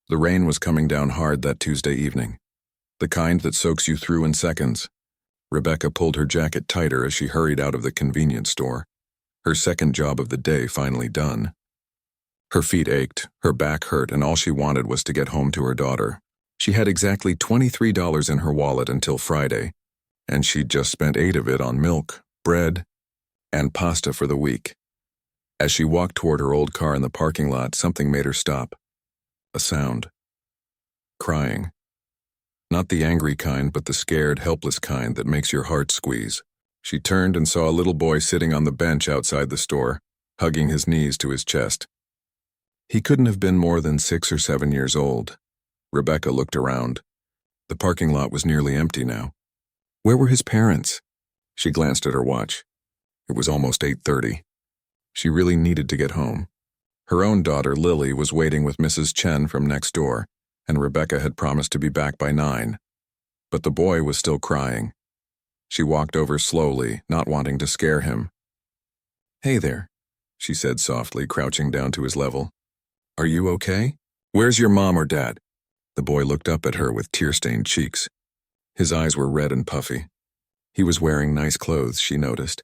The rain was coming down hard that Tuesday evening, the kind that soaks you through in seconds. Rebecca pulled her jacket tighter as she hurried out of the convenience store, her second job of the day finally done. Her feet ached, her back hurt, and all she wanted was to get home to her daughter. She had exactly $23 in her wallet until Friday, and she'd just spent $8 of it on milk, bread, and pasta for the week. As she walked toward her old car in the parking lot, something made her stop. A sound. Crying. Not the angry kind, but the scared, helpless kind that makes your heart squeeze. She turned and saw a little boy sitting on the bench outside the store, hugging his knees to his chest. He couldn't have been more than 6 or 7 years old. Rebecca looked around. The parking lot was nearly empty now. Where were his parents? She glanced at her watch. It was almost 8:30. She really needed to get home. Her own daughter, Lily, was waiting with Mrs. Chen from next door, and Rebecca had promised to be back by 9. But the boy was still crying. She walked over slowly, not wanting to scare him. "Hey there," she said softly, crouching down to his level. "Are you okay? Where's your mom or dad?" The boy looked up at her with tear-stained cheeks. His eyes were red and puffy. He was wearing nice clothes, she noticed.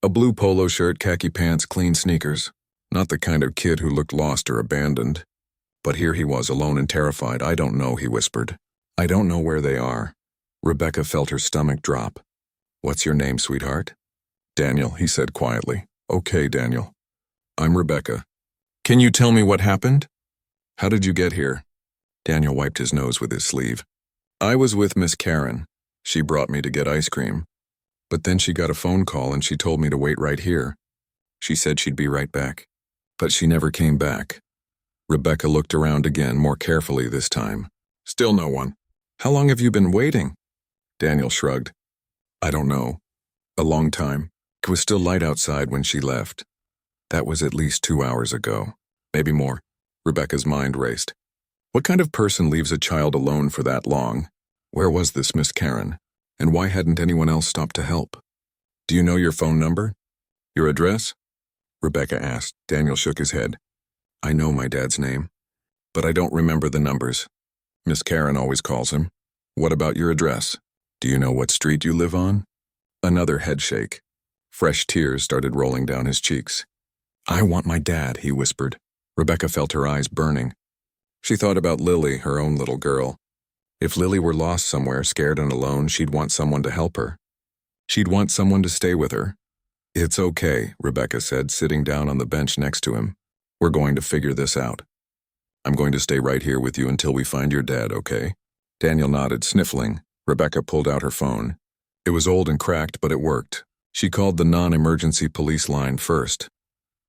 A blue polo shirt, khaki pants, clean sneakers. Not the kind of kid who looked lost or abandoned. But here he was, alone and terrified. "I don't know," he whispered. "I don't know where they are." Rebecca felt her stomach drop. "What's your name, sweetheart?" "Daniel," he said quietly. "Okay, Daniel. I'm Rebecca. Can you tell me what happened? How did you get here?" Daniel wiped his nose with his sleeve. "I was with Miss Karen. She brought me to get ice cream. But then she got a phone call and she told me to wait right here. She said she'd be right back. But she never came back." Rebecca looked around again, more carefully this time. "Still no one. How long have you been waiting?" Daniel shrugged. "I don't know. A long time. It was still light outside when she left. That was at least 2 hours ago. Maybe more." Rebecca's mind raced. What kind of person leaves a child alone for that long? Where was this Miss Karen? And why hadn't anyone else stopped to help? "Do you know your phone number? Your address?" Rebecca asked. Daniel shook his head. "I know my dad's name, but I don't remember the numbers. Miss Karen always calls him. What about your address? Do you know what street you live on?" Another head shake. Fresh tears started rolling down his cheeks. "I want my dad," he whispered. Rebecca felt her eyes burning. She thought about Lily, her own little girl. If Lily were lost somewhere, scared and alone, she'd want someone to help her. She'd want someone to stay with her. "It's okay," Rebecca said, sitting down on the bench next to him. "We're going to figure this out. I'm going to stay right here with you until we find your dad, okay?" Daniel nodded, sniffling. Rebecca pulled out her phone. It was old and cracked, but it worked. She called the non-emergency police line first,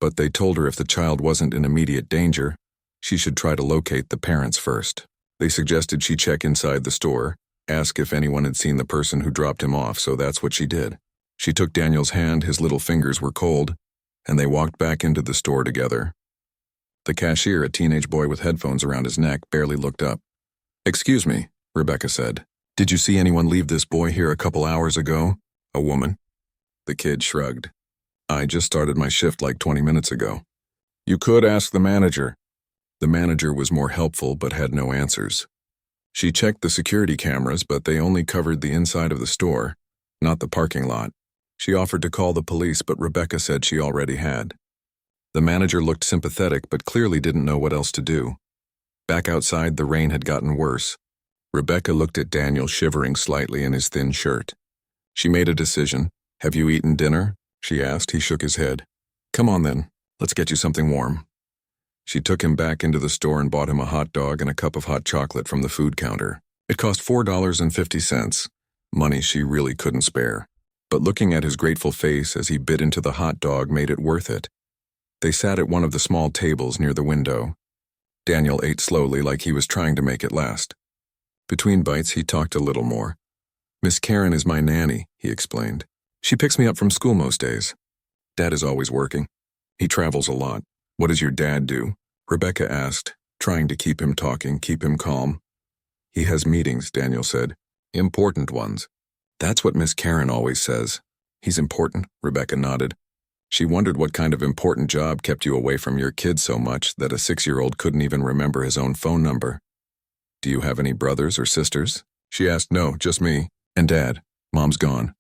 but they told her if the child wasn't in immediate danger, she should try to locate the parents first. They suggested she check inside the store, ask if anyone had seen the person who dropped him off, so that's what she did. She took Daniel's hand, his little fingers were cold, and they walked back into the store together. The cashier, a teenage boy with headphones around his neck, barely looked up. "Excuse me," Rebecca said. "Did you see anyone leave this boy here a couple hours ago?" "A woman?" The kid shrugged. "I just started my shift like 20 minutes ago." "You could ask the manager." The manager was more helpful but had no answers. She checked the security cameras, but they only covered the inside of the store, not the parking lot. She offered to call the police, but Rebecca said she already had. The manager looked sympathetic but clearly didn't know what else to do. Back outside, the rain had gotten worse. Rebecca looked at Daniel shivering slightly in his thin shirt. She made a decision. "Have you eaten dinner?" she asked. He shook his head. "Come on then, let's get you something warm." She took him back into the store and bought him a hot dog and a cup of hot chocolate from the food counter. It cost $4.50, money she really couldn't spare. But looking at his grateful face as he bit into the hot dog made it worth it. They sat at one of the small tables near the window. Daniel ate slowly like he was trying to make it last. Between bites, he talked a little more. "Miss Karen is my nanny," he explained. "She picks me up from school most days. Dad is always working. He travels a lot." "What does your dad do?" Rebecca asked, trying to keep him talking, keep him calm. "He has meetings," Daniel said. "Important ones." "That's what Miss Karen always says. He's important," Rebecca nodded. She wondered what kind of important job kept you away from your kids so much that a 6-year-old couldn't even remember his own phone number. Do you have any brothers or sisters? She asked. No, just me and Dad. Mom's gone.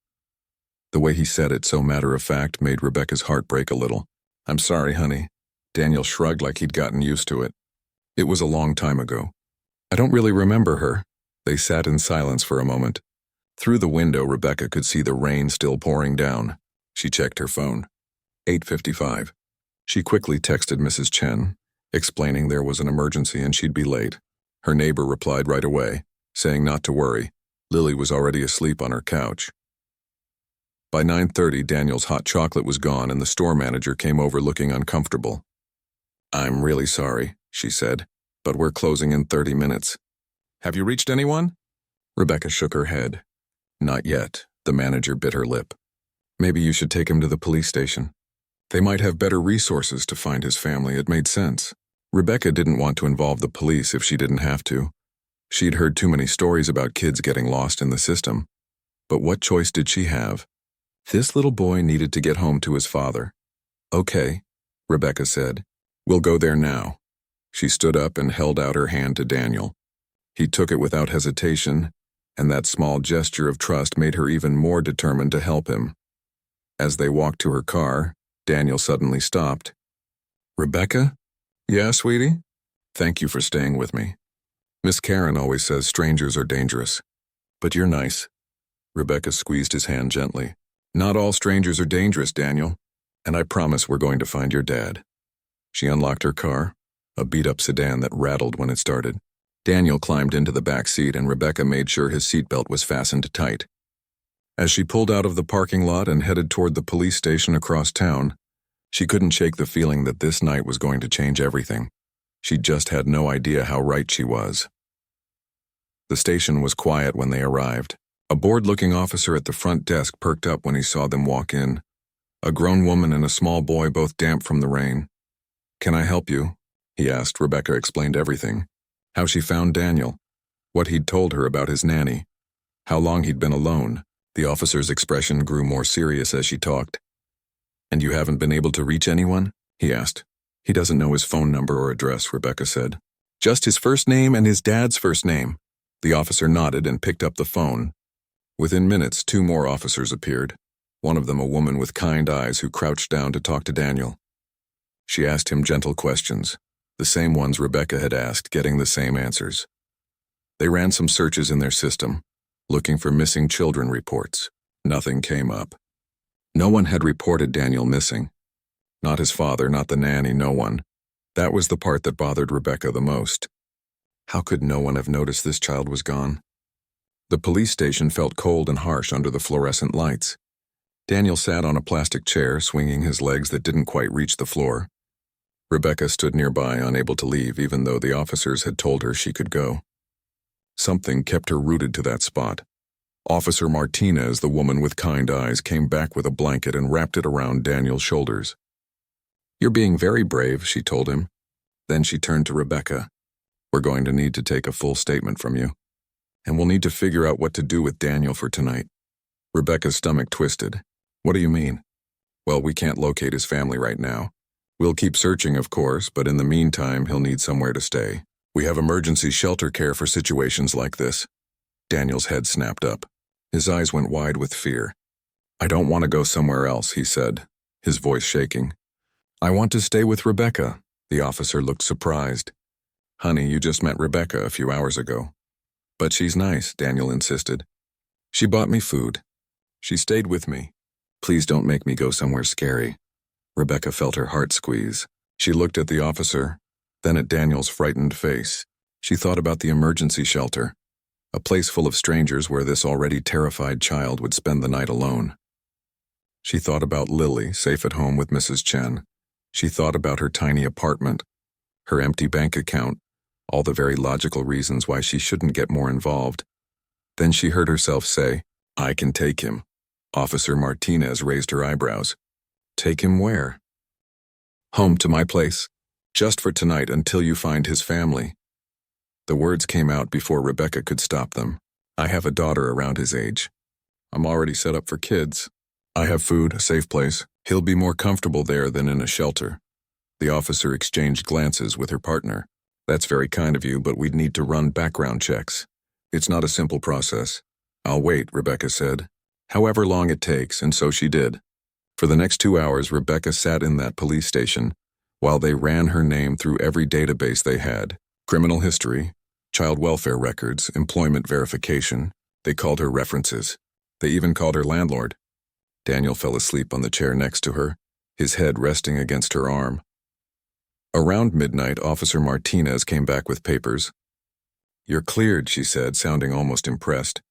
The way he said it so matter-of-fact made Rebecca's heart break a little. I'm sorry, honey. Daniel shrugged like he'd gotten used to it. It was a long time ago. I don't really remember her. They sat in silence for a moment. Through the window, Rebecca could see the rain still pouring down. She checked her phone. 8:55. She quickly texted Mrs. Chen, explaining there was an emergency and she'd be late. Her neighbor replied right away, saying not to worry. Lily was already asleep on her couch. By 9:30, Daniel's hot chocolate was gone and the store manager came over looking uncomfortable. I'm really sorry, she said, but we're closing in 30 minutes. Have you reached anyone? Rebecca shook her head. Not yet, the manager bit her lip. Maybe you should take him to the police station. They might have better resources to find his family. It made sense. Rebecca didn't want to involve the police if she didn't have to. She'd heard too many stories about kids getting lost in the system. But what choice did she have? This little boy needed to get home to his father. Okay, Rebecca said. We'll go there now. She stood up and held out her hand to Daniel. He took it without hesitation, and that small gesture of trust made her even more determined to help him. As they walked to her car, Daniel suddenly stopped. Rebecca? Yeah, sweetie? Thank you for staying with me. Miss Karen always says strangers are dangerous. But you're nice. Rebecca squeezed his hand gently. Not all strangers are dangerous, Daniel. And I promise we're going to find your dad. She unlocked her car, a beat-up sedan that rattled when it started. Daniel climbed into the back seat and Rebecca made sure his seatbelt was fastened tight. As she pulled out of the parking lot and headed toward the police station across town, she couldn't shake the feeling that this night was going to change everything. She just had no idea how right she was. The station was quiet when they arrived. A bored-looking officer at the front desk perked up when he saw them walk in. A grown woman and a small boy, both damp from the rain. Can I help you? He asked. Rebecca explained everything. How she found Daniel. What he'd told her about his nanny. How long he'd been alone. The officer's expression grew more serious as she talked. And you haven't been able to reach anyone? He asked. He doesn't know his phone number or address, Rebecca said. Just his first name and his dad's first name. The officer nodded and picked up the phone. Within minutes, 2 more officers appeared. One of them a woman with kind eyes who crouched down to talk to Daniel. She asked him gentle questions, the same ones Rebecca had asked, getting the same answers. They ran some searches in their system, looking for missing children reports. Nothing came up. No one had reported Daniel missing. Not his father, not the nanny, no one. That was the part that bothered Rebecca the most. How could no one have noticed this child was gone? The police station felt cold and harsh under the fluorescent lights. Daniel sat on a plastic chair, swinging his legs that didn't quite reach the floor. Rebecca stood nearby, unable to leave, even though the officers had told her she could go. Something kept her rooted to that spot. Officer Martinez, the woman with kind eyes, came back with a blanket and wrapped it around Daniel's shoulders. You're being very brave, she told him. Then she turned to Rebecca. We're going to need to take a full statement from you. And we'll need to figure out what to do with Daniel for tonight. Rebecca's stomach twisted. What do you mean? Well, we can't locate his family right now. We'll keep searching, of course, but in the meantime, he'll need somewhere to stay. We have emergency shelter care for situations like this. Daniel's head snapped up. His eyes went wide with fear. I don't want to go somewhere else, he said, his voice shaking. I want to stay with Rebecca. The officer looked surprised. Honey, you just met Rebecca a few hours ago. But she's nice, Daniel insisted. She bought me food. She stayed with me. Please don't make me go somewhere scary. Rebecca felt her heart squeeze. She looked at the officer, then at Daniel's frightened face. She thought about the emergency shelter, a place full of strangers where this already terrified child would spend the night alone. She thought about Lily, safe at home with Mrs. Chen. She thought about her tiny apartment, her empty bank account, all the very logical reasons why she shouldn't get more involved. Then she heard herself say, I can take him. Officer Martinez raised her eyebrows. Take him where? Home to my place. Just for tonight until you find his family. The words came out before Rebecca could stop them. I have a daughter around his age. I'm already set up for kids. I have food, a safe place. He'll be more comfortable there than in a shelter. The officer exchanged glances with her partner. That's very kind of you, but we'd need to run background checks. It's not a simple process. I'll wait, Rebecca said. However long it takes, and so she did. For the next 2 hours, Rebecca sat in that police station while they ran her name through every database they had. Criminal history, child welfare records, employment verification. They called her references. They even called her landlord. Daniel fell asleep on the chair next to her, his head resting against her arm. Around midnight, Officer Martinez came back with papers. "You're cleared," she said, sounding almost impressed.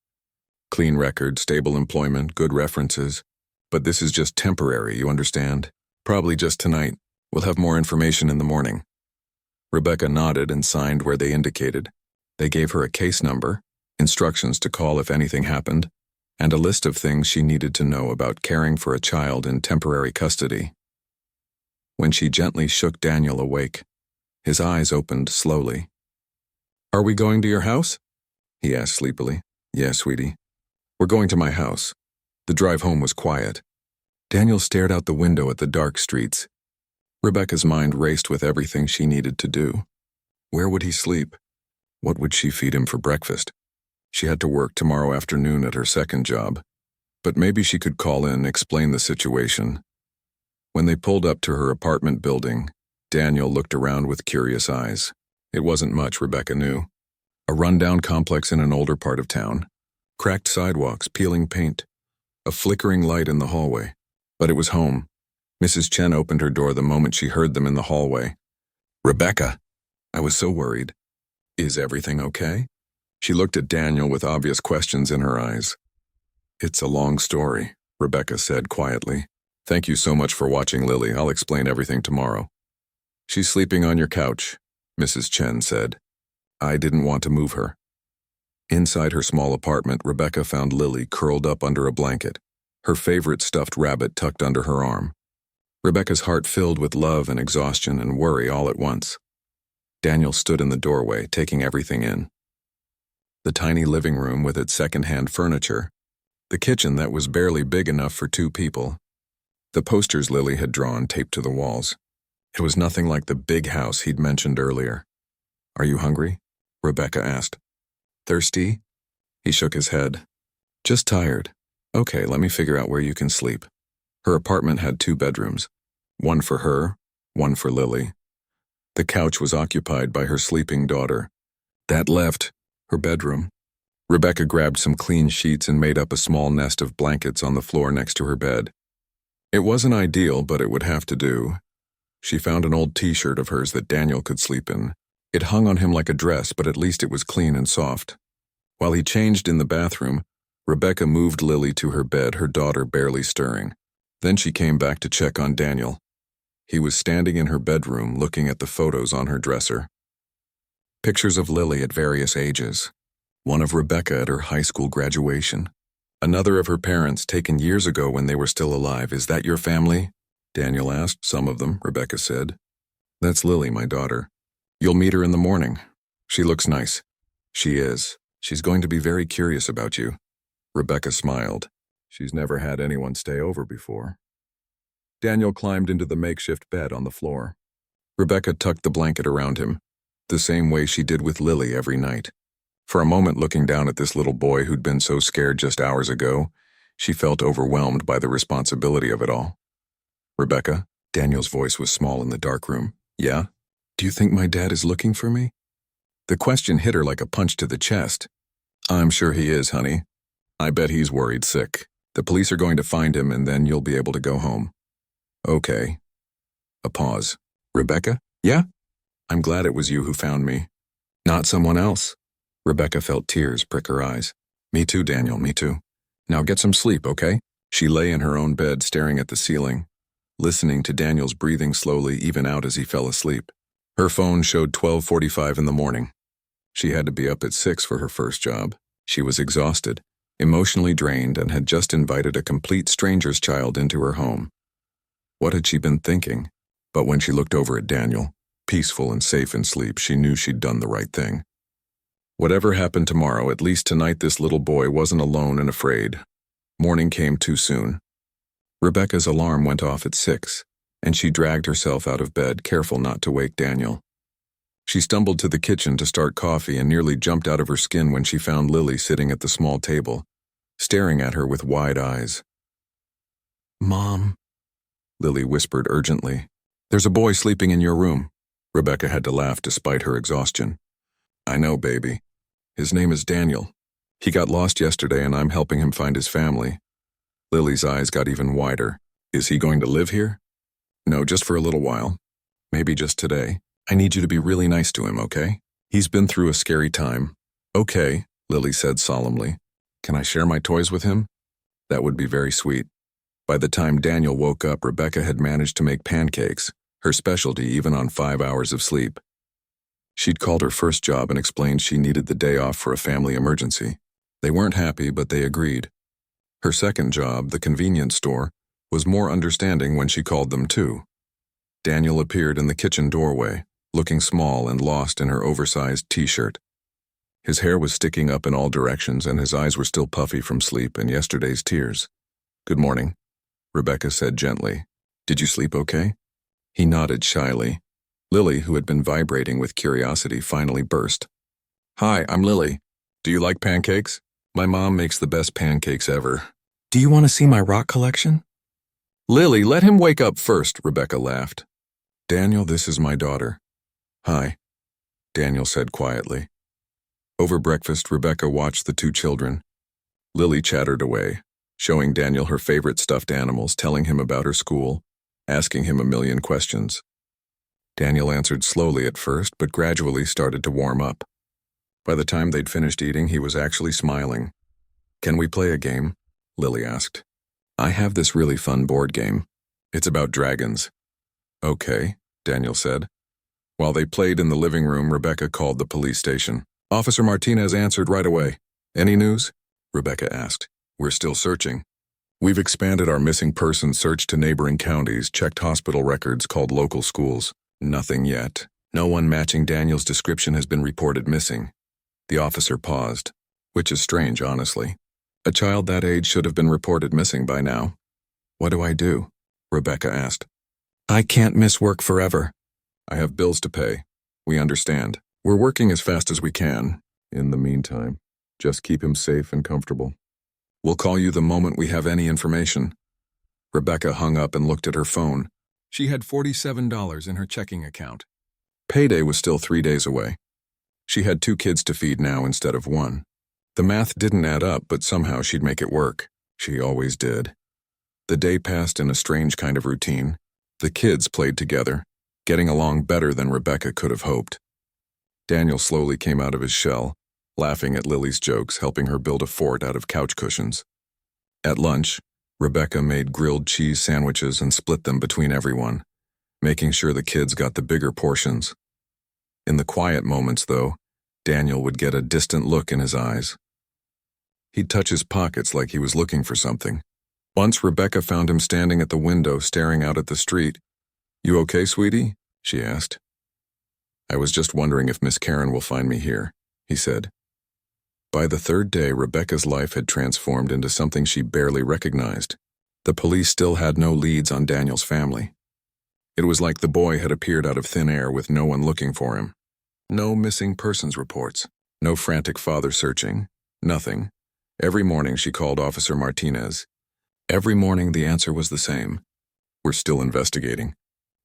"Clean record, stable employment, good references. But this is just temporary, you understand? Probably just tonight. We'll have more information in the morning." Rebecca nodded and signed where they indicated. They gave her a case number, instructions to call if anything happened, and a list of things she needed to know about caring for a child in temporary custody. When she gently shook Daniel awake, his eyes opened slowly. "Are we going to your house?" he asked sleepily. "Yes, sweetie. We're going to my house." The drive home was quiet. Daniel stared out the window at the dark streets. Rebecca's mind raced with everything she needed to do. Where would he sleep? What would she feed him for breakfast? She had to work tomorrow afternoon at her second job, but maybe she could call in and explain the situation. When they pulled up to her apartment building, Daniel looked around with curious eyes. It wasn't much, Rebecca knew. A rundown complex in an older part of town. Cracked sidewalks, peeling paint. A flickering light in the hallway. But it was home. Mrs. Chen opened her door the moment she heard them in the hallway. "Rebecca!" I was so worried. "Is everything okay?" She looked at Daniel with obvious questions in her eyes. "It's a long story," Rebecca said quietly. "Thank you so much for watching, Lily. I'll explain everything tomorrow." "She's sleeping on your couch," Mrs. Chen said. I didn't want to move her. Inside her small apartment, Rebecca found Lily curled up under a blanket, her favorite stuffed rabbit tucked under her arm. Rebecca's heart filled with love and exhaustion and worry all at once. Daniel stood in the doorway, taking everything in. The tiny living room with its second-hand furniture, the kitchen that was barely big enough for 2 people, the posters Lily had drawn taped to the walls. It was nothing like the big house he'd mentioned earlier. "Are you hungry?" Rebecca asked. "Thirsty?" He shook his head. "Just tired. Okay, let me figure out where you can sleep." Her apartment had 2 bedrooms, one for her, one for Lily. The couch was occupied by her sleeping daughter. That left her bedroom. Rebecca grabbed some clean sheets and made up a small nest of blankets on the floor next to her bed. It wasn't ideal, but it would have to do. She found an old t-shirt of hers that Daniel could sleep in. It hung on him like a dress, but at least it was clean and soft. While he changed in the bathroom, Rebecca moved Lily to her bed, her daughter barely stirring. Then she came back to check on Daniel. He was standing in her bedroom looking at the photos on her dresser. Pictures of Lily at various ages. One of Rebecca at her high school graduation. Another of her parents taken years ago when they were still alive. "Is that your family?" Daniel asked. "Some of them," Rebecca said. "That's Lily, my daughter. You'll meet her in the morning. She looks nice." "She is. She's going to be very curious about you." Rebecca smiled. She's never had anyone stay over before. Daniel climbed into the makeshift bed on the floor. Rebecca tucked the blanket around him, the same way she did with Lily every night. For a moment, looking down at this little boy who'd been so scared just hours ago, she felt overwhelmed by the responsibility of it all. "Rebecca?" Daniel's voice was small in the dark room. "Yeah? Do you think my dad is looking for me?" The question hit her like a punch to the chest. "I'm sure he is, honey. I bet he's worried sick. The police are going to find him, and then you'll be able to go home." "Okay." A pause. "Rebecca? Yeah? I'm glad it was you who found me. Not someone else." Rebecca felt tears prick her eyes. "Me too, Daniel, me too. Now get some sleep, okay?" She lay in her own bed staring at the ceiling, listening to Daniel's breathing slowly even out as he fell asleep. Her phone showed 12:45 in the morning. She had to be up at 6 for her first job. She was exhausted, emotionally drained, and had just invited a complete stranger's child into her home. What had she been thinking? But when she looked over at Daniel, peaceful and safe in sleep, she knew she'd done the right thing. Whatever happened tomorrow, at least tonight this little boy wasn't alone and afraid. Morning came too soon. Rebecca's alarm went off at 6, and she dragged herself out of bed, careful not to wake Daniel. She stumbled to the kitchen to start coffee and nearly jumped out of her skin when she found Lily sitting at the small table, staring at her with wide eyes. "Mom," Lily whispered urgently. "There's a boy sleeping in your room." Rebecca had to laugh despite her exhaustion. "I know, baby. His name is Daniel. He got lost yesterday and I'm helping him find his family." Lily's eyes got even wider. "Is he going to live here?" "No, just for a little while. Maybe just today. I need you to be really nice to him, okay? He's been through a scary time." "Okay," Lily said solemnly. "Can I share my toys with him?" "That would be very sweet." By the time Daniel woke up, Rebecca had managed to make pancakes, her specialty even on 5 hours of sleep. She'd called her first job and explained she needed the day off for a family emergency. They weren't happy, but they agreed. Her second job, the convenience store, was more understanding when she called them too. Daniel appeared in the kitchen doorway, looking small and lost in her oversized t-shirt. His hair was sticking up in all directions and his eyes were still puffy from sleep and yesterday's tears. "Good morning," Rebecca said gently. "Did you sleep okay?" He nodded shyly. Lily, who had been vibrating with curiosity, finally burst. "Hi, I'm Lily. Do you like pancakes? My mom makes the best pancakes ever. Do you want to see my rock collection?" "Lily, let him wake up first," Rebecca laughed. "Daniel, this is my daughter." "Hi," Daniel said quietly. Over breakfast, Rebecca watched the two children. Lily chattered away, showing Daniel her favorite stuffed animals, telling him about her school, asking him a million questions. Daniel answered slowly at first, but gradually started to warm up. By the time they'd finished eating, he was actually smiling. "Can we play a game?" Lily asked. "I have this really fun board game. It's about dragons." "Okay," Daniel said. While they played in the living room, Rebecca called the police station. Officer Martinez answered right away. "Any news?" Rebecca asked. "We're still searching. We've expanded our missing person search to neighboring counties, checked hospital records, called local schools. Nothing yet. No one matching Daniel's description has been reported missing." The officer paused, which is strange, honestly. A child that age should have been reported missing by now. "What do I do?" Rebecca asked. "I can't miss work forever." "I have bills to pay. We understand. We're working as fast as we can. In the meantime, just keep him safe and comfortable. We'll call you the moment we have any information." Rebecca hung up and looked at her phone. She had $47 in her checking account. Payday was still 3 days away. She had 2 kids to feed now instead of 1. The math didn't add up, but somehow she'd make it work. She always did. The day passed in a strange kind of routine. The kids played together, getting along better than Rebecca could have hoped. Daniel slowly came out of his shell, laughing at Lily's jokes, helping her build a fort out of couch cushions. At lunch, Rebecca made grilled cheese sandwiches and split them between everyone, making sure the kids got the bigger portions. In the quiet moments, though, Daniel would get a distant look in his eyes. He'd touch his pockets like he was looking for something. Once Rebecca found him standing at the window staring out at the street. "You okay, sweetie?" she asked. "I was just wondering if Miss Karen will find me here," he said. By the 3rd day, Rebecca's life had transformed into something she barely recognized. The police still had no leads on Daniel's family. It was like the boy had appeared out of thin air with no one looking for him. No missing persons reports, no frantic father searching, nothing. Every morning she called Officer Martinez. Every morning the answer was the same. "We're still investigating.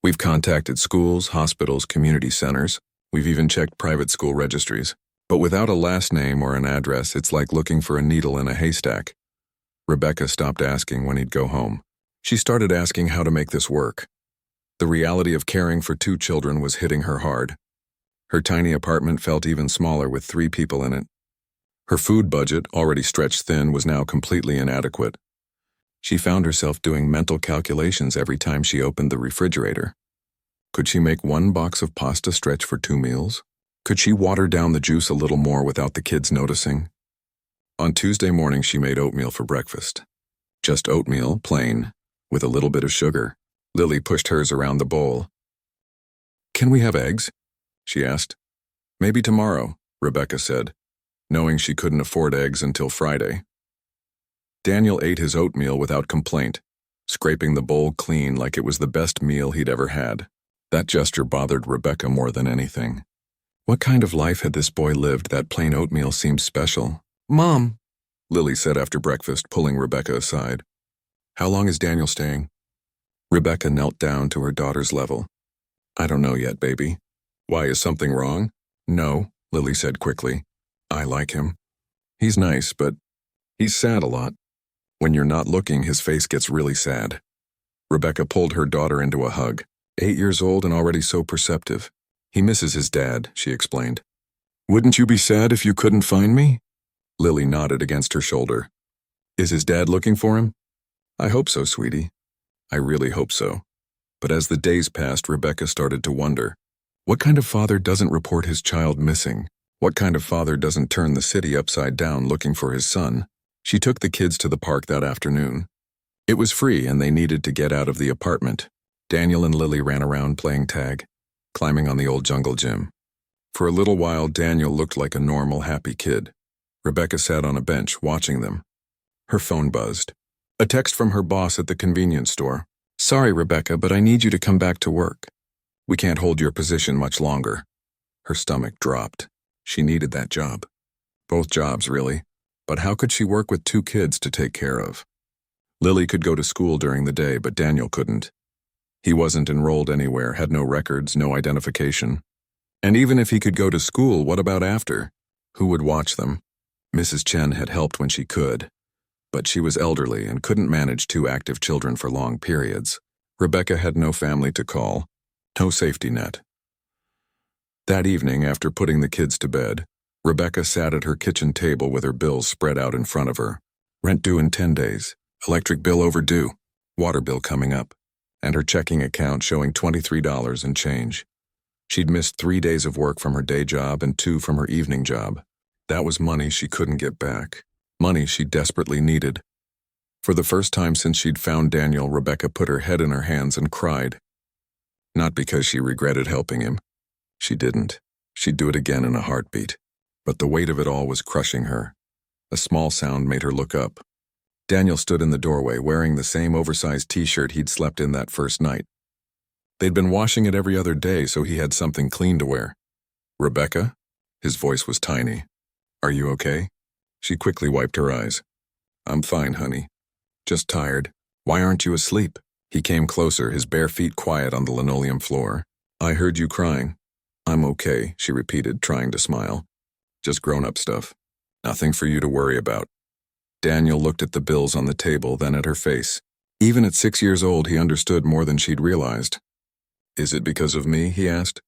We've contacted schools, hospitals, community centers. We've even checked private school registries. But without a last name or an address, it's like looking for a needle in a haystack." Rebecca stopped asking when he'd go home. She started asking how to make this work. The reality of caring for 2 children was hitting her hard. Her tiny apartment felt even smaller with 3 people in it. Her food budget, already stretched thin, was now completely inadequate. She found herself doing mental calculations every time she opened the refrigerator. Could she make 1 box of pasta stretch for 2 meals? Could she water down the juice a little more without the kids noticing? On Tuesday morning, she made oatmeal for breakfast. Just oatmeal, plain, with a little bit of sugar. Lily pushed hers around the bowl. "Can we have eggs?" she asked. "Maybe tomorrow," Rebecca said, knowing she couldn't afford eggs until Friday. Daniel ate his oatmeal without complaint, scraping the bowl clean like it was the best meal he'd ever had. That gesture bothered Rebecca more than anything. What kind of life had this boy lived that plain oatmeal seemed special? "Mom," Lily said after breakfast, pulling Rebecca aside. "How long is Daniel staying?" Rebecca knelt down to her daughter's level. "I don't know yet, baby." "Why, is something wrong?" "No," Lily said quickly. "I like him. He's nice, but he's sad a lot. When you're not looking, his face gets really sad." Rebecca pulled her daughter into a hug. 8 years old and already so perceptive. "He misses his dad," she explained. "Wouldn't you be sad if you couldn't find me?" Lily nodded against her shoulder. "Is his dad looking for him?" "I hope so, sweetie. I really hope so." But as the days passed, Rebecca started to wonder, what kind of father doesn't report his child missing? What kind of father doesn't turn the city upside down looking for his son? She took the kids to the park that afternoon. It was free and they needed to get out of the apartment. Daniel and Lily ran around playing tag, climbing on the old jungle gym. For a little while, Daniel looked like a normal, happy kid. Rebecca sat on a bench, watching them. Her phone buzzed. A text from her boss at the convenience store. "Sorry, Rebecca, but I need you to come back to work. We can't hold your position much longer." Her stomach dropped. She needed that job. Both jobs, really. But how could she work with 2 kids to take care of? Lily could go to school during the day, but Daniel couldn't. He wasn't enrolled anywhere, had no records, no identification. And even if he could go to school, what about after? Who would watch them? Mrs. Chen had helped when she could, but she was elderly and couldn't manage 2 active children for long periods. Rebecca had no family to call, no safety net. That evening, after putting the kids to bed, Rebecca sat at her kitchen table with her bills spread out in front of her. Rent due in 10 days, electric bill overdue, water bill coming up, and her checking account showing $23 and change. She'd missed 3 days of work from her day job and 2 from her evening job. That was money she couldn't get back, money she desperately needed. For the first time since she'd found Daniel, Rebecca put her head in her hands and cried. Not because she regretted helping him. She didn't. She'd do it again in a heartbeat. But the weight of it all was crushing her. A small sound made her look up. Daniel stood in the doorway, wearing the same oversized t-shirt he'd slept in that first night. They'd been washing it every other day, so he had something clean to wear. "Rebecca?" His voice was tiny. "Are you okay?" She quickly wiped her eyes. "I'm fine, honey. Just tired. Why aren't you asleep?" He came closer, his bare feet quiet on the linoleum floor. "I heard you crying." "I'm okay," she repeated, trying to smile. "Just grown-up stuff. Nothing for you to worry about." Daniel looked at the bills on the table, then at her face. Even at 6 years old, he understood more than she'd realized. "Is it because of me?" he asked.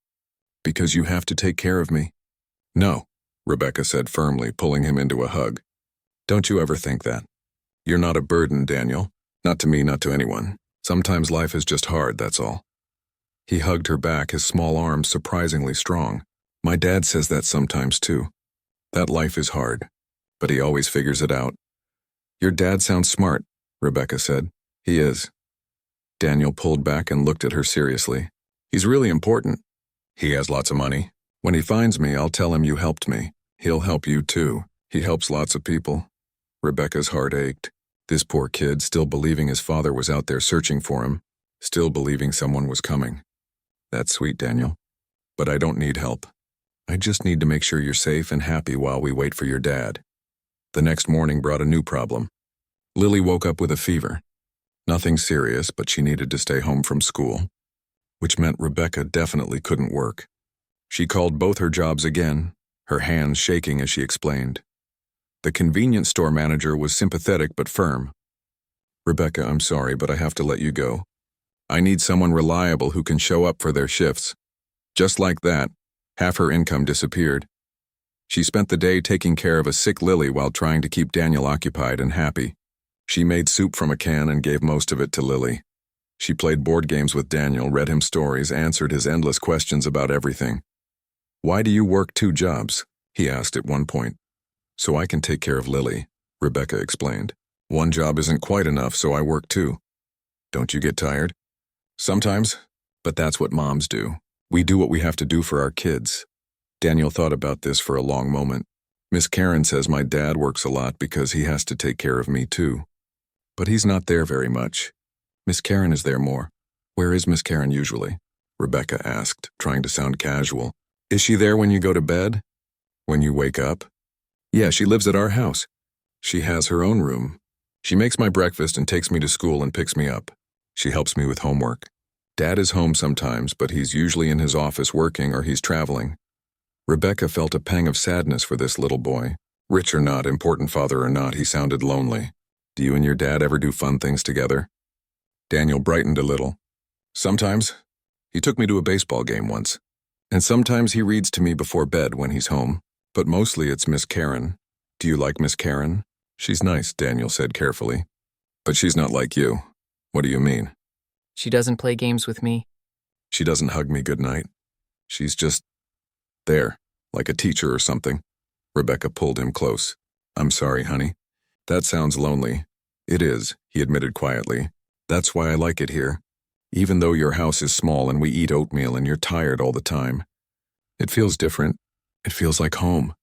"Because you have to take care of me?" "No," Rebecca said firmly, pulling him into a hug. "Don't you ever think that. You're not a burden, Daniel. Not to me, not to anyone. Sometimes life is just hard, that's all." He hugged her back, his small arms surprisingly strong. "My dad says that sometimes too. That life is hard, but he always figures it out." "Your dad sounds smart," Rebecca said. "He is." Daniel pulled back and looked at her seriously. "He's really important. He has lots of money. When he finds me, I'll tell him you helped me. He'll help you too. He helps lots of people." Rebecca's heart ached. This poor kid, still believing his father was out there searching for him, still believing someone was coming. "That's sweet, Daniel. But I don't need help. I just need to make sure you're safe and happy while we wait for your dad." The next morning brought a new problem. Lily woke up with a fever. Nothing serious, but she needed to stay home from school, which meant Rebecca definitely couldn't work. She called both her jobs again, her hands shaking as she explained. The convenience store manager was sympathetic but firm. "Rebecca, I'm sorry, but I have to let you go. I need someone reliable who can show up for their shifts." Just like that, half her income disappeared. She spent the day taking care of a sick Lily while trying to keep Daniel occupied and happy. She made soup from a can and gave most of it to Lily. She played board games with Daniel, read him stories, answered his endless questions about everything. "Why do you work 2 jobs?" he asked at one point. "So I can take care of Lily," Rebecca explained. "One job isn't quite enough, so I work 2. Don't you get tired?" "Sometimes, but that's what moms do. We do what we have to do for our kids." Daniel thought about this for a long moment. "Miss Karen says my dad works a lot because he has to take care of me too. But he's not there very much. Miss Karen is there more." "Where is Miss Karen usually?" Rebecca asked, trying to sound casual. Is she there when you go to bed? When you wake up? Yeah, she lives at our house. She has her own room. She makes my breakfast and takes me to school and picks me up. She helps me with homework. Dad is home sometimes, but he's usually in his office working or he's traveling. Rebecca felt a pang of sadness for this little boy. Rich or not, important father or not, he sounded lonely. Do you and your dad ever do fun things together? Daniel brightened a little. Sometimes. He took me to a baseball game once. And sometimes he reads to me before bed when he's home. But mostly it's Miss Karen. Do you like Miss Karen? She's nice, Daniel said carefully. But she's not like you. What do you mean? She doesn't play games with me. She doesn't hug me goodnight. She's just there, like a teacher or something. Rebecca pulled him close. I'm sorry, honey. That sounds lonely. It is, he admitted quietly. That's why I like it here. Even though your house is small and we eat oatmeal and you're tired all the time. It feels different. It feels like home.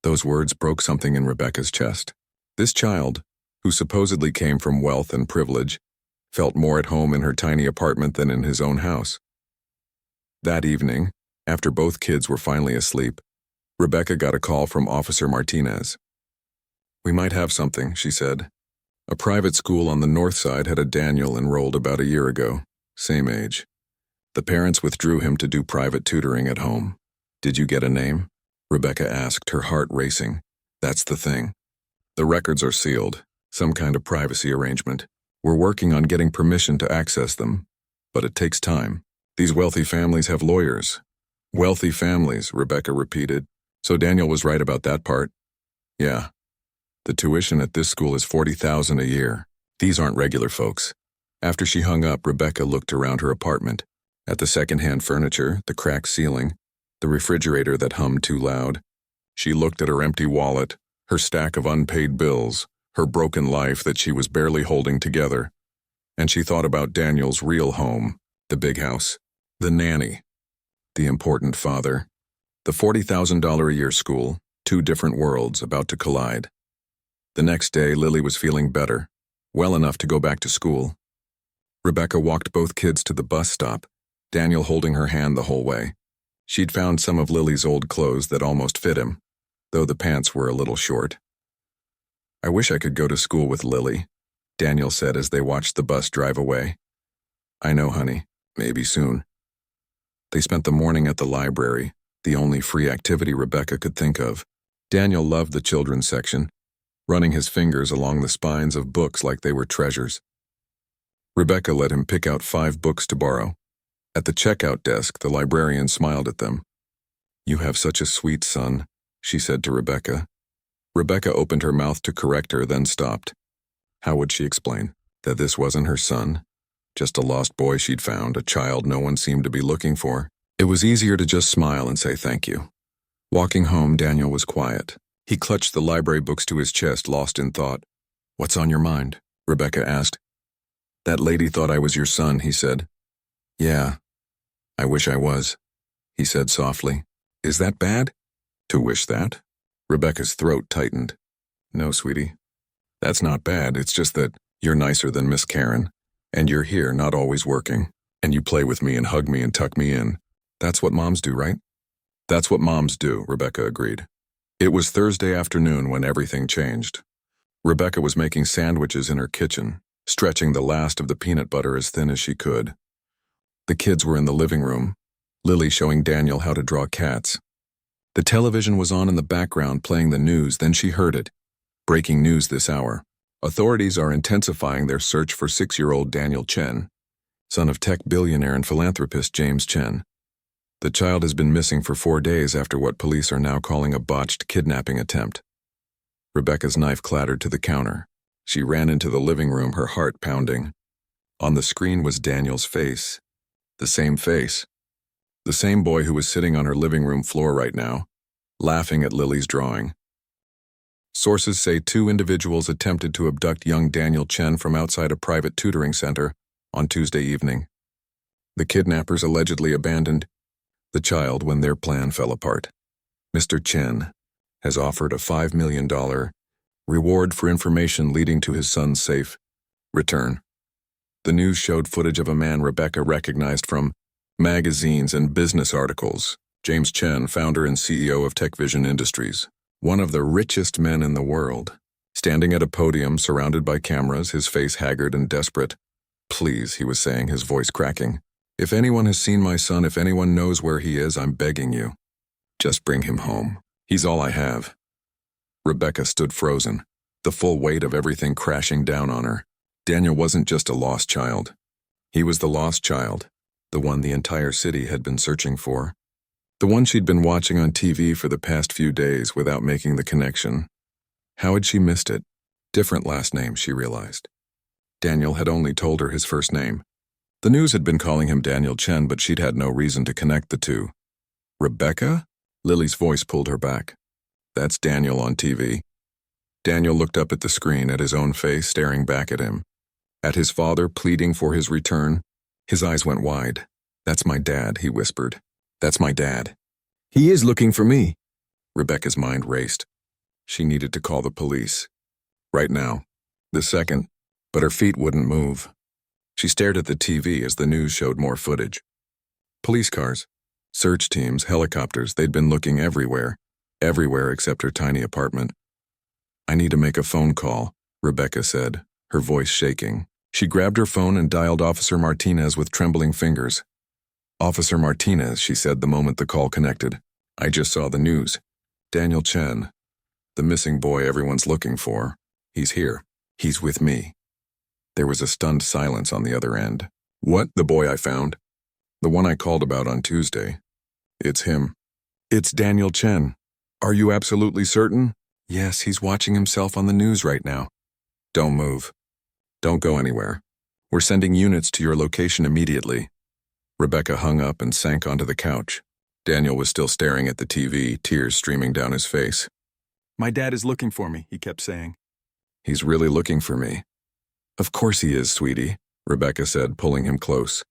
Those words broke something in Rebecca's chest. This child, who supposedly came from wealth and privilege, felt more at home in her tiny apartment than in his own house. That evening, after both kids were finally asleep, Rebecca got a call from Officer Martinez. We might have something, she said. A private school on the north side had a Daniel enrolled about a year ago, same age. The parents withdrew him to do private tutoring at home. Did you get a name? Rebecca asked, her heart racing. That's the thing. The records are sealed, some kind of privacy arrangement. We're working on getting permission to access them, but it takes time. These wealthy families have lawyers. Wealthy families, Rebecca repeated. So Daniel was right about that part. Yeah. The tuition at this school is $40,000 a year. These aren't regular folks. After she hung up, Rebecca looked around her apartment, at the second-hand furniture, the cracked ceiling, the refrigerator that hummed too loud. She looked at her empty wallet, her stack of unpaid bills, her broken life that she was barely holding together. And she thought about Daniel's real home, the big house, the nanny, the important father, the $40,000 a year school, two different worlds about to collide. The next day, Lily was feeling better, well enough to go back to school. Rebecca walked both kids to the bus stop, Daniel holding her hand the whole way. She'd found some of Lily's old clothes that almost fit him, though the pants were a little short. I wish I could go to school with Lily, Daniel said as they watched the bus drive away. I know, honey, maybe soon. They spent the morning at the library, the only free activity Rebecca could think of. Daniel loved the children's section, running his fingers along the spines of books like they were treasures. Rebecca let him pick out 5 books to borrow. At the checkout desk, the librarian smiled at them. You have such a sweet son, she said to Rebecca. Rebecca opened her mouth to correct her, then stopped. How would she explain that this wasn't her son? Just a lost boy she'd found, a child no one seemed to be looking for. It was easier to just smile and say thank you. Walking home, Daniel was quiet. He clutched the library books to his chest, lost in thought. What's on your mind? Rebecca asked. That lady thought I was your son, he said. Yeah, I wish I was, he said softly. Is that bad? To wish that? Rebecca's throat tightened. No, sweetie. That's not bad, it's just that you're nicer than Miss Karen, and you're here, not always working, and you play with me and hug me and tuck me in. That's what moms do, right? That's what moms do, Rebecca agreed. It was Thursday afternoon when everything changed. Rebecca was making sandwiches in her kitchen, stretching the last of the peanut butter as thin as she could. The kids were in the living room, Lily showing Daniel how to draw cats. The television was on in the background playing the news, then she heard it. Breaking news this hour. Authorities are intensifying their search for 6-year-old Daniel Chen, son of tech billionaire and philanthropist James Chen. The child has been missing for 4 days after what police are now calling a botched kidnapping attempt. Rebecca's knife clattered to the counter. She ran into the living room, her heart pounding. On the screen was Daniel's face. The same face. The same boy who was sitting on her living room floor right now, laughing at Lily's drawing. Sources say 2 individuals attempted to abduct young Daniel Chen from outside a private tutoring center on Tuesday evening. The kidnappers allegedly abandoned the child when their plan fell apart. Mr. Chen has offered a $5 million reward for information leading to his son's safe return. The news showed footage of a man Rebecca recognized from magazines and business articles, James Chen, founder and CEO of TechVision Industries, one of the richest men in the world, standing at a podium surrounded by cameras, his face haggard and desperate. "Please," he was saying, his voice cracking. "If anyone has seen my son, if anyone knows where he is, I'm begging you. Just bring him home. He's all I have." Rebecca stood frozen, the full weight of everything crashing down on her. Daniel wasn't just a lost child. He was the lost child, the one the entire city had been searching for. The one she'd been watching on TV for the past few days without making the connection. How had she missed it? Different last name, she realized. Daniel had only told her his first name. The news had been calling him Daniel Chen, but she'd had no reason to connect the two. "Rebecca?" Lily's voice pulled her back. "That's Daniel on TV." Daniel looked up at the screen, at his own face staring back at him. At his father pleading for his return. His eyes went wide. "That's my dad," he whispered. "That's my dad. He is looking for me." Rebecca's mind raced. She needed to call the police. Right now. This second. But her feet wouldn't move. She stared at the TV as the news showed more footage. Police cars, search teams, helicopters, they'd been looking everywhere. Everywhere except her tiny apartment. "I need to make a phone call," Rebecca said, her voice shaking. She grabbed her phone and dialed Officer Martinez with trembling fingers. "Officer Martinez," she said the moment the call connected. "I just saw the news. Daniel Chen, the missing boy everyone's looking for. He's here. He's with me." There was a stunned silence on the other end. "What? The boy I found?" "The one I called about on Tuesday. It's him." "It's Daniel Chen. Are you absolutely certain?" "Yes, he's watching himself on the news right now." "Don't move. Don't go anywhere. We're sending units to your location immediately." Rebecca hung up and sank onto the couch. Daniel was still staring at the TV, tears streaming down his face. "My dad is looking for me," he kept saying. "He's really looking for me." "Of course he is, sweetie," Rebecca said, pulling him close.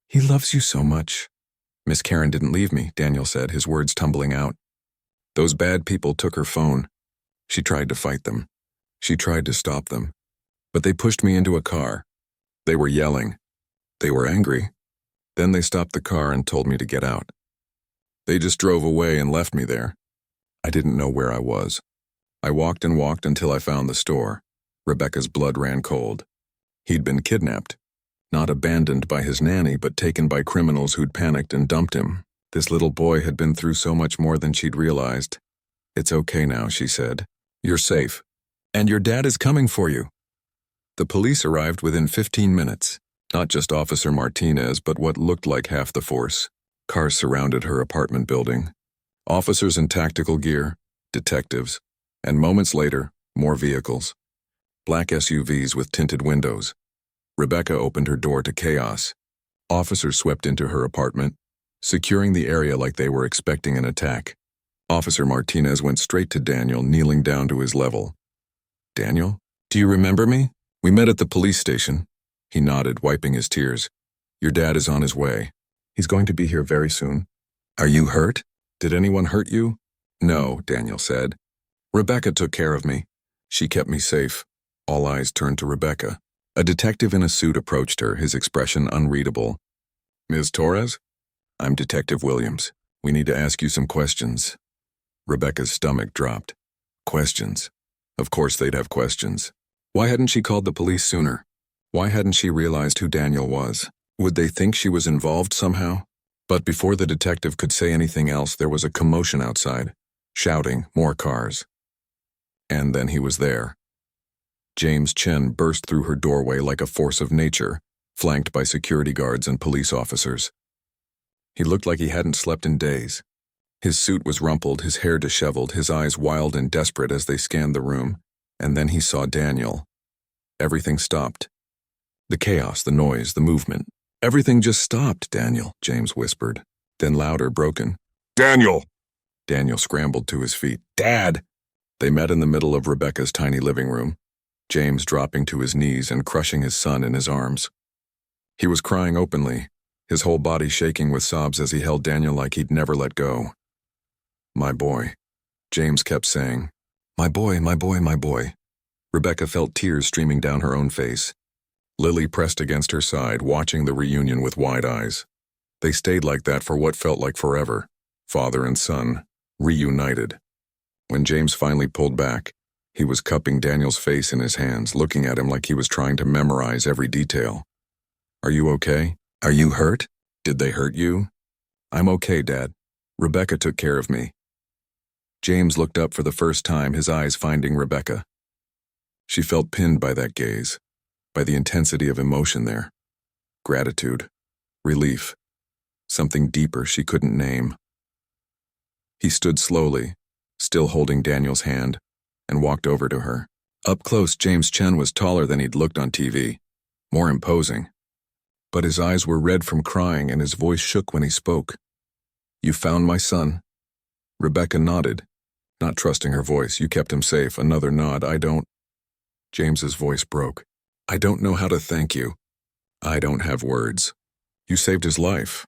"He loves you so much." "Miss Karen didn't leave me," Daniel said, his words tumbling out. "Those bad people took her phone. She tried to fight them. She tried to stop them. But they pushed me into a car. They were yelling. They were angry. Then they stopped the car and told me to get out. They just drove away and left me there. I didn't know where I was. I walked and walked until I found the store." Rebecca's blood ran cold. He'd been kidnapped. Not abandoned by his nanny, but taken by criminals who'd panicked and dumped him. This little boy had been through so much more than she'd realized. "It's okay now," she said. "You're safe. And your dad is coming for you." The police arrived within 15 minutes. Not just Officer Martinez, but what looked like half the force. Cars surrounded her apartment building. Officers in tactical gear, detectives, and moments later, more vehicles. Black SUVs with tinted windows. Rebecca opened her door to chaos. Officers swept into her apartment, securing the area like they were expecting an attack. Officer Martinez went straight to Daniel, kneeling down to his level. "Daniel, do you remember me? We met at the police station." He nodded, wiping his tears. "Your dad is on his way. He's going to be here very soon." "Are you hurt? Did anyone hurt you?" "No," Daniel said. "Rebecca took care of me. She kept me safe." All eyes turned to Rebecca. A detective in a suit approached her, his expression unreadable. "Ms. Torres? I'm Detective Williams. We need to ask you some questions." Rebecca's stomach dropped. Questions. Of course they'd have questions. Why hadn't she called the police sooner? Why hadn't she realized who Daniel was? Would they think she was involved somehow? But before the detective could say anything else, there was a commotion outside. Shouting, more cars. And then he was there. James Chen burst through her doorway like a force of nature, flanked by security guards and police officers. He looked like he hadn't slept in days. His suit was rumpled, his hair disheveled, his eyes wild and desperate as they scanned the room. And then he saw Daniel. Everything stopped. The chaos, the noise, the movement. "Everything just stopped, Daniel," James whispered. Then louder, broken. "Daniel!" Daniel scrambled to his feet. "Dad!" They met in the middle of Rebecca's tiny living room, James dropping to his knees and crushing his son in his arms. He was crying openly, his whole body shaking with sobs as he held Daniel like he'd never let go. "My boy," James kept saying. "My boy, my boy, my boy." Rebecca felt tears streaming down her own face. Lily pressed against her side, watching the reunion with wide eyes. They stayed like that for what felt like forever. Father and son, reunited. When James finally pulled back, he was cupping Daniel's face in his hands, looking at him like he was trying to memorize every detail. Are you okay? Are you hurt? Did they hurt you? I'm okay, Dad. Rebecca took care of me. James looked up for the first time, his eyes finding Rebecca. She felt pinned by that gaze, by the intensity of emotion there. Gratitude, relief, something deeper she couldn't name. He stood slowly, still holding Daniel's hand, and walked over to her. Up close, James Chen was taller than he'd looked on TV, more imposing. But his eyes were red from crying and his voice shook when he spoke. You found my son? Rebecca nodded, not trusting her voice. You kept him safe. Another nod. I don't. James's voice broke. I don't know how to thank you. I don't have words. You saved his life.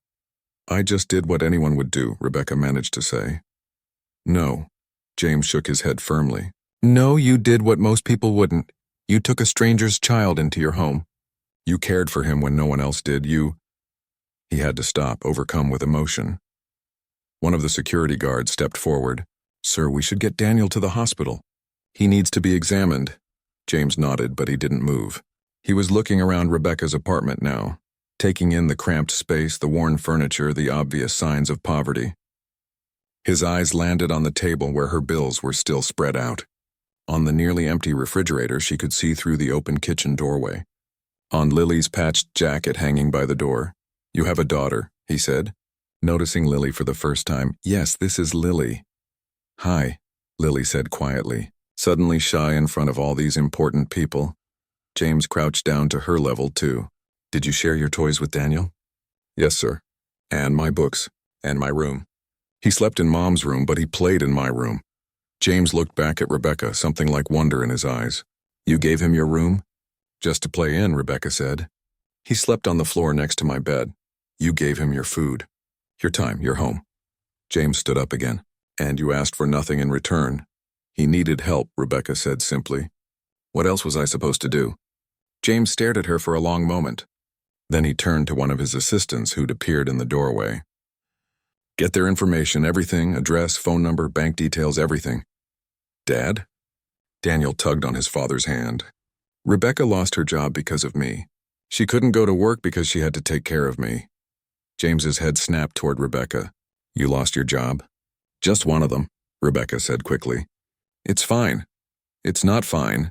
I just did what anyone would do, Rebecca managed to say. No. James shook his head firmly. No, you did what most people wouldn't. You took a stranger's child into your home. You cared for him when no one else did. He had to stop, overcome with emotion. One of the security guards stepped forward. Sir, we should get Daniel to the hospital. He needs to be examined. James nodded, but he didn't move. He was looking around Rebecca's apartment now, taking in the cramped space, the worn furniture, the obvious signs of poverty. His eyes landed on the table where her bills were still spread out. On the nearly empty refrigerator, she could see through the open kitchen doorway. On Lily's patched jacket hanging by the door. You have a daughter, he said, noticing Lily for the first time. Yes, this is Lily. Hi, Lily said quietly, suddenly shy in front of all these important people. James crouched down to her level, too. Did you share your toys with Daniel? Yes, sir. And my books. And my room. He slept in Mom's room, but he played in my room. James looked back at Rebecca, something like wonder in his eyes. You gave him your room? Just to play in, Rebecca said. He slept on the floor next to my bed. You gave him your food. Your time, your home. James stood up again. And you asked for nothing in return. He needed help, Rebecca said simply. What else was I supposed to do? James stared at her for a long moment. Then he turned to one of his assistants who'd appeared in the doorway. Get their information, everything, address, phone number, bank details, everything. Dad? Daniel tugged on his father's hand. Rebecca lost her job because of me. She couldn't go to work because she had to take care of me. James's head snapped toward Rebecca. You lost your job? Just one of them, Rebecca said quickly. It's fine. It's not fine.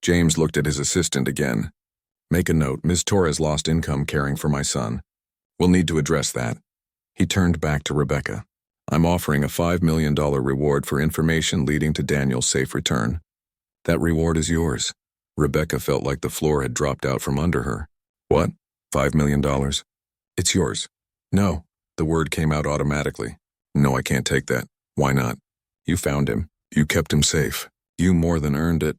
James looked at his assistant again. Make a note, Ms. Torres lost income caring for my son. We'll need to address that. He turned back to Rebecca. I'm offering a $5 million reward for information leading to Daniel's safe return. That reward is yours. Rebecca felt like the floor had dropped out from under her. What? $5 million? It's yours. No. The word came out automatically. No, I can't take that. Why not? You found him. You kept him safe. You more than earned it.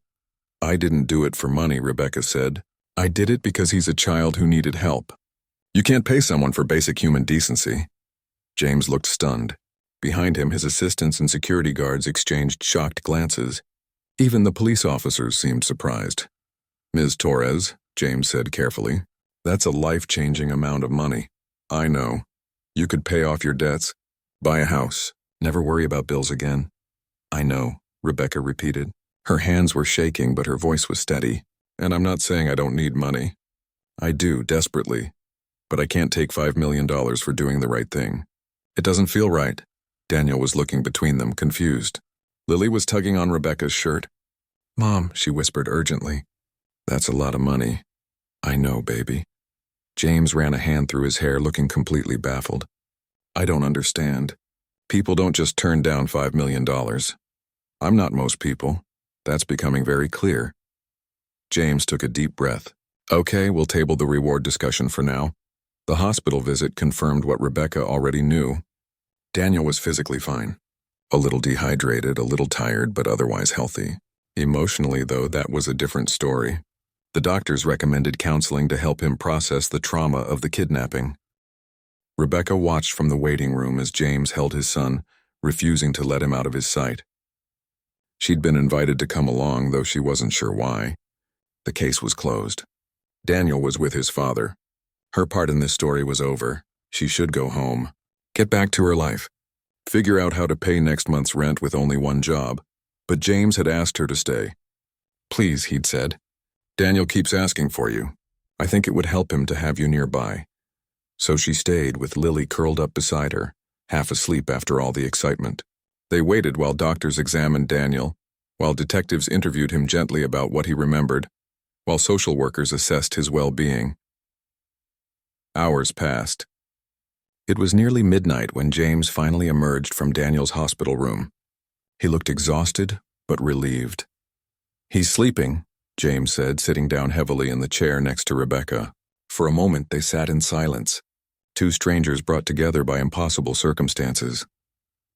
I didn't do it for money, Rebecca said. I did it because he's a child who needed help. You can't pay someone for basic human decency. James looked stunned. Behind him, his assistants and security guards exchanged shocked glances. Even the police officers seemed surprised. Ms. Torres, James said carefully, that's a life-changing amount of money. I know. You could pay off your debts, buy a house, never worry about bills again. I know, Rebecca repeated. Her hands were shaking, but her voice was steady. And I'm not saying I don't need money. I do, desperately. But I can't take $5 million for doing the right thing. It doesn't feel right. Daniel was looking between them, confused. Lily was tugging on Rebecca's shirt. Mom, she whispered urgently. That's a lot of money. I know, baby. James ran a hand through his hair, looking completely baffled. I don't understand. People don't just turn down $5 million. I'm not most people. That's becoming very clear. James took a deep breath. Okay, we'll table the reward discussion for now. The hospital visit confirmed what Rebecca already knew. Daniel was physically fine. A little dehydrated, a little tired, but otherwise healthy. Emotionally, though, that was a different story. The doctors recommended counseling to help him process the trauma of the kidnapping. Rebecca watched from the waiting room as James held his son, refusing to let him out of his sight. She'd been invited to come along, though she wasn't sure why. The case was closed. Daniel was with his father. Her part in this story was over. She should go home. Get back to her life. figure out how to pay next month's rent with only one job, but James had asked her to stay. "Please," he'd said. "Daniel keeps asking for you. I think it would help him to have you nearby." So she stayed with Lily curled up beside her, half asleep after all the excitement. They waited while doctors examined Daniel, while detectives interviewed him gently about what he remembered, while social workers assessed his well-being. Hours passed. It was nearly midnight when James finally emerged from Daniel's hospital room. He looked exhausted, but relieved. "He's sleeping," James said, sitting down heavily in the chair next to Rebecca. For a moment they sat in silence, two strangers brought together by impossible circumstances.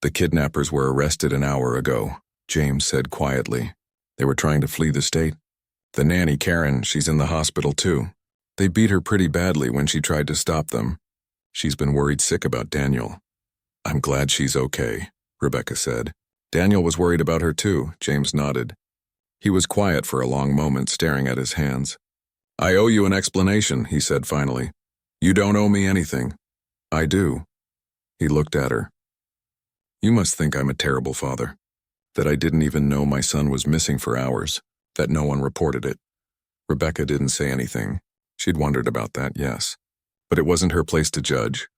"The kidnappers were arrested an hour ago," James said quietly. "They were trying to flee the state. The nanny, Karen, she's in the hospital too. They beat her pretty badly when she tried to stop them. She's been worried sick about Daniel." "I'm glad she's okay," Rebecca said. "Daniel was worried about her too," James nodded. He was quiet for a long moment, staring at his hands. "I owe you an explanation," he said finally. "You don't owe me anything." "I do." He looked at her. "You must think I'm a terrible father. That I didn't even know my son was missing for hours. That no one reported it." Rebecca didn't say anything. She'd wondered about that, yes. But it wasn't her place to judge.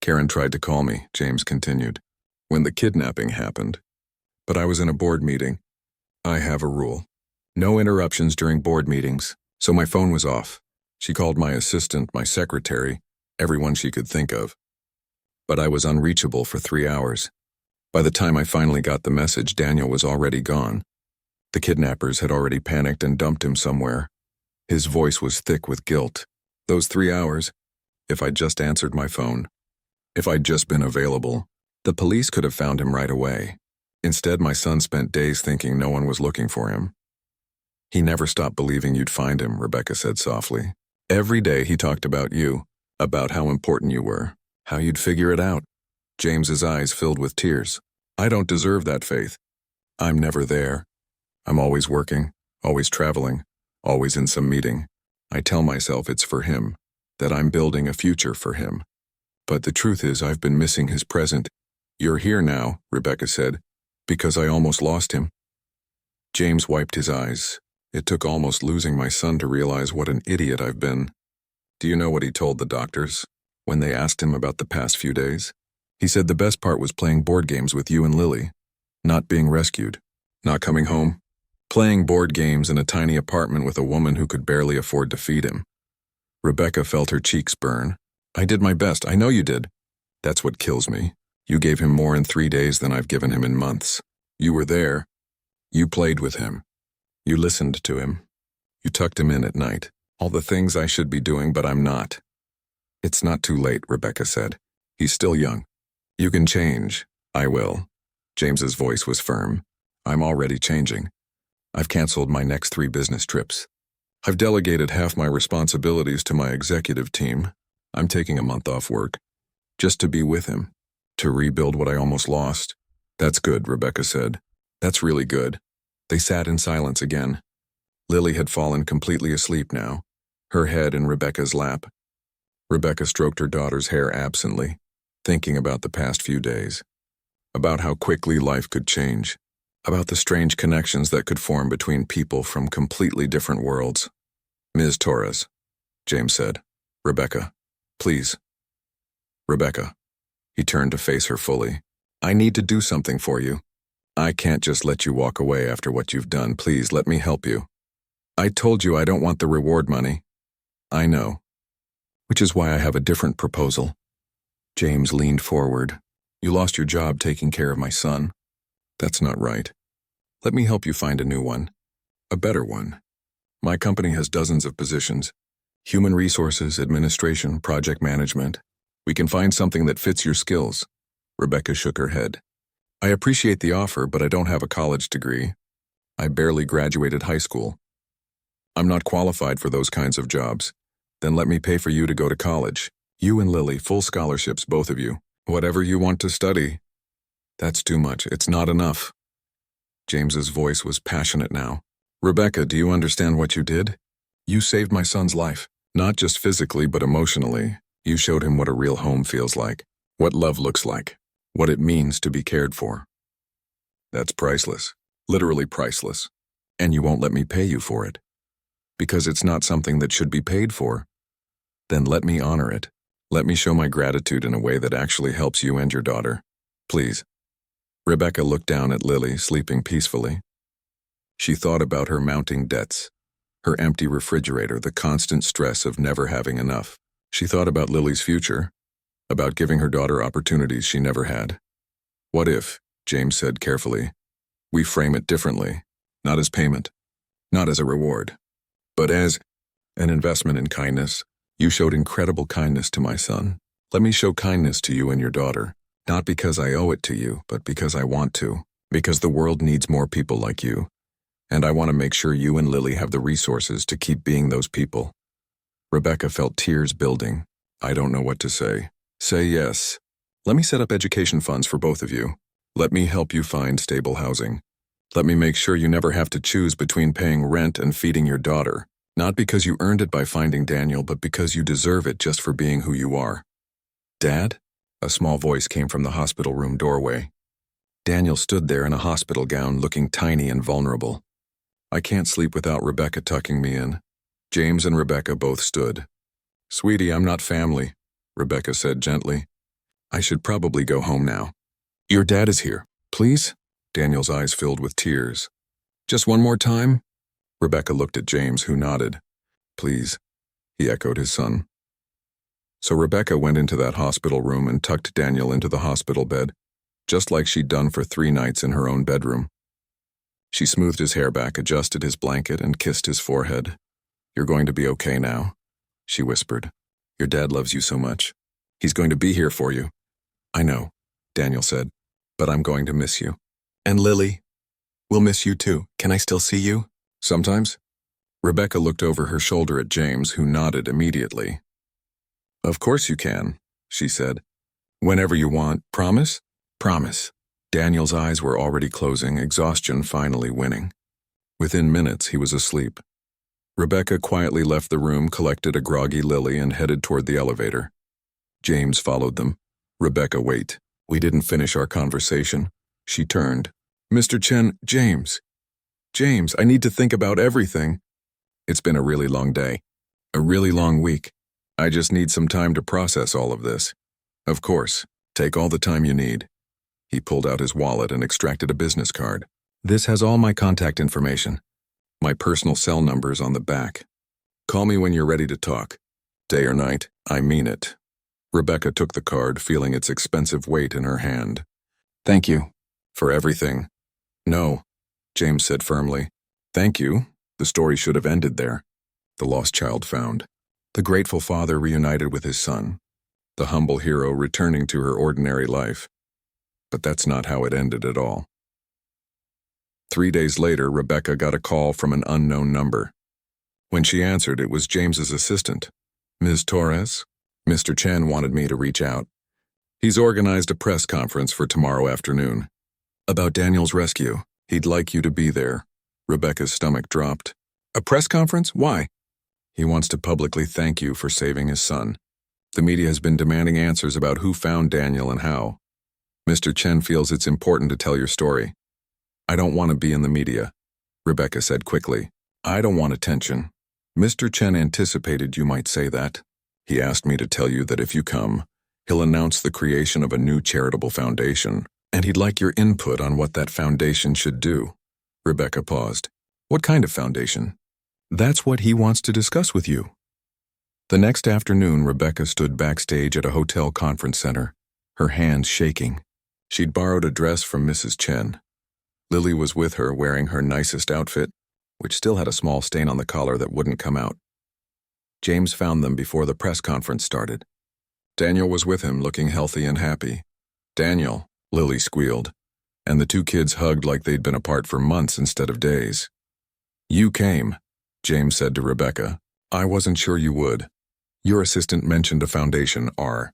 "Karen tried to call me," James continued, "when the kidnapping happened. But I was in a board meeting. I have a rule. No interruptions during board meetings, so my phone was off. She called my assistant, my secretary, everyone she could think of. But I was unreachable for 3 hours. By the time I finally got the message, Daniel was already gone. The kidnappers had already panicked and dumped him somewhere." His voice was thick with guilt. "Those 3 hours, if I'd just answered my phone, if I'd just been available, the police could have found him right away. Instead, my son spent days thinking no one was looking for him." "He never stopped believing you'd find him," Rebecca said softly. "Every day he talked about you, about how important you were, how you'd figure it out." James's eyes filled with tears. "I don't deserve that faith. I'm never there. I'm always working, always traveling, always in some meeting. I tell myself it's for him, that I'm building a future for him. But the truth is I've been missing his present." "You're here now," Rebecca said, "because I almost lost him." James wiped his eyes. "It took almost losing my son to realize what an idiot I've been." "Do you know what he told the doctors when they asked him about the past few days? He said the best part was playing board games with you and Lily, not being rescued, not coming home, playing board games in a tiny apartment with a woman who could barely afford to feed him." Rebecca felt her cheeks burn. "I did my best. I know you did. That's what kills me. You gave him more in 3 days than I've given him in months. You were there. You played with him. You listened to him. You tucked him in at night. All the things I should be doing, but I'm not." "It's not too late," Rebecca said. "He's still young. You can change." "I will." James's voice was firm. "I'm already changing. I've canceled my next 3 business trips. I've delegated half my responsibilities to my executive team. I'm taking a month off work, just to be with him, to rebuild what I almost lost." "That's good," Rebecca said. "That's really good." They sat in silence again. Lily had fallen completely asleep now, her head in Rebecca's lap. Rebecca stroked her daughter's hair absently, thinking about the past few days, about how quickly life could change, about the strange connections that could form between people from completely different worlds. "Ms. Torres," James said. "Rebecca, please." "Rebecca." He turned to face her fully. "I need to do something for you. I can't just let you walk away after what you've done. Please let me help you. I told you I don't want the reward money. I know. Which is why I have a different proposal." James leaned forward. "You lost your job taking care of my son. That's not right. Let me help you find a new one. A better one. My company has dozens of positions. Human resources, administration, project management. We can find something that fits your skills." Rebecca shook her head. "I appreciate the offer, but I don't have a college degree. I barely graduated high school. I'm not qualified for those kinds of jobs. Then let me pay for you to go to college. You and Lily, full scholarships, both of you. Whatever you want to study." "That's too much. It's not enough." James's voice was passionate now. "Rebecca, do you understand what you did? You saved my son's life, not just physically but emotionally. You showed him what a real home feels like, what love looks like. what it means to be cared for. That's priceless, literally priceless, and you won't let me pay you for it. Because it's not something that should be paid for. Then let me honor it. Let me show my gratitude in a way that actually helps you and your daughter. Please. Rebecca looked down at Lily, sleeping peacefully. She thought about her mounting debts, her empty refrigerator, the constant stress of never having enough. She thought about Lily's future, about giving her daughter opportunities she never had. What if, James said carefully, we frame it differently, not as payment, not as a reward, but as an investment in kindness. You showed incredible kindness to my son. Let me show kindness to you and your daughter, not because I owe it to you, but because I want to, because the world needs more people like you, and I want to make sure you and Lily have the resources to keep being those people. Rebecca felt tears building. I don't know what to say. Say yes. Let me set up education funds for both of you. Let me help you find stable housing. Let me make sure you never have to choose between paying rent and feeding your daughter. Not because you earned it by finding Daniel, but because you deserve it just for being who you are. Dad? A small voice came from the hospital room doorway. Daniel stood there in a hospital gown, looking tiny and vulnerable. I can't sleep without Rebecca tucking me in. James and Rebecca both stood. Sweetie, I'm not family, Rebecca said gently. I should probably go home now. Your dad is here. Please? Daniel's eyes filled with tears. Just one more time? Rebecca looked at James, who nodded. Please, he echoed his son. So Rebecca went into that hospital room and tucked Daniel into the hospital bed, just like she'd done for 3 nights in her own bedroom. She smoothed his hair back, adjusted his blanket, and kissed his forehead. You're going to be okay now, she whispered. Your dad loves you so much. He's going to be here for you. I know, Daniel said, but I'm going to miss you. And Lily? We'll miss you too. Can I still see you? Sometimes? Rebecca looked over her shoulder at James, who nodded immediately. Of course you can, she said. Whenever you want. Promise? Promise. Daniel's eyes were already closing, exhaustion finally winning. Within minutes, he was asleep. Rebecca quietly left the room, collected a groggy Lily, and headed toward the elevator. James followed them. Rebecca, wait. We didn't finish our conversation. She turned. Mr. Chen, James, I need to think about everything. It's been a really long day. A really long week. I just need some time to process all of this. Of course, take all the time you need. He pulled out his wallet and extracted a business card. This has all my contact information. My personal cell number's on the back. Call me when you're ready to talk. Day or night, I mean it. Rebecca took the card, feeling its expensive weight in her hand. Thank you. For everything. No, James said firmly. Thank you. The story should have ended there. The lost child found. The grateful father reunited with his son. The humble hero returning to her ordinary life. But that's not how it ended at all. 3 days later, Rebecca got a call from an unknown number. When she answered, it was James's assistant. Ms. Torres? Mr. Chen wanted me to reach out. He's organized a press conference for tomorrow afternoon. About Daniel's rescue. He'd like you to be there. Rebecca's stomach dropped. A press conference? Why? He wants to publicly thank you for saving his son. The media has been demanding answers about who found Daniel and how. Mr. Chen feels it's important to tell your story. I don't want to be in the media, Rebecca said quickly. I don't want attention. Mr. Chen anticipated you might say that. He asked me to tell you that if you come, he'll announce the creation of a new charitable foundation, and he'd like your input on what that foundation should do. Rebecca paused. What kind of foundation? That's what he wants to discuss with you. The next afternoon, Rebecca stood backstage at a hotel conference center, her hands shaking. She'd borrowed a dress from Mrs. Chen. Lily was with her, wearing her nicest outfit, which still had a small stain on the collar that wouldn't come out. James found them before the press conference started. Daniel was with him, looking healthy and happy. Daniel, Lily squealed, and the 2 kids hugged like they'd been apart for months instead of days. You came, James said to Rebecca. I wasn't sure you would. Your assistant mentioned a foundation, R.